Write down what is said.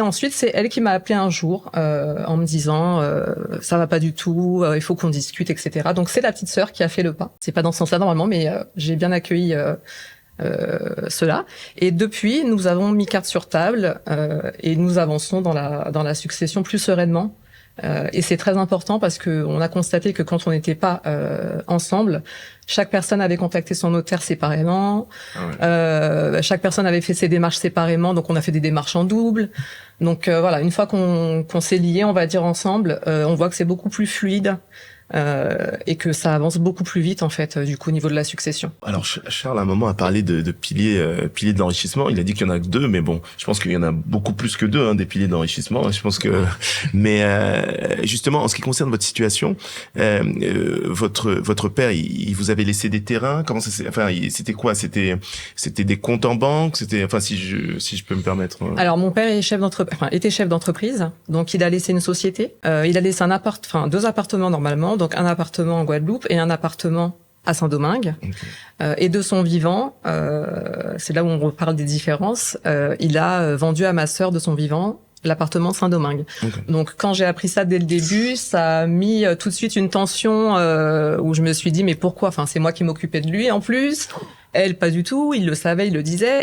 ensuite, c'est elle qui m'a appelé un jour en me disant ça va pas du tout, il faut qu'on discute, etc. Donc c'est la petite sœur qui a fait le pas. C'est pas dans ce sens-là normalement, mais j'ai bien accueilli cela. Et depuis, nous avons mis carte sur table et nous avançons dans la succession plus sereinement. Et c'est très important parce que on a constaté que quand on n'était pas ensemble, chaque personne avait contacté son notaire séparément, chaque personne avait fait ses démarches séparément, donc on a fait des démarches en double. Donc voilà, une fois qu'on s'est liés, on va dire ensemble, on voit que c'est beaucoup plus fluide. Et que ça avance beaucoup plus vite en fait du coup au niveau de la succession. Alors Charles à un moment a parlé de piliers de l'enrichissement. Il a dit qu'il y en a que 2, mais bon, je pense qu'il y en a beaucoup plus que 2 des piliers d'enrichissement. Je pense que, mais justement en ce qui concerne votre situation, votre père, il vous avait laissé des terrains. Comment ça s'est, enfin c'était quoi? C'était des comptes en banque. C'était, enfin si je peux me permettre. Alors mon père était chef d'entreprise, donc il a laissé une société. Il a laissé deux appartements normalement. Donc un appartement en Guadeloupe et un appartement à Saint-Domingue. Okay. Et de son vivant, c'est là où on reparle des différences, il a vendu à ma sœur de son vivant l'appartement Saint-Domingue. Okay. Donc quand j'ai appris ça dès le début, ça a mis tout de suite une tension où je me suis dit mais pourquoi ? Enfin c'est moi qui m'occupais de lui en plus. Elle pas du tout, il le savait, il le disait.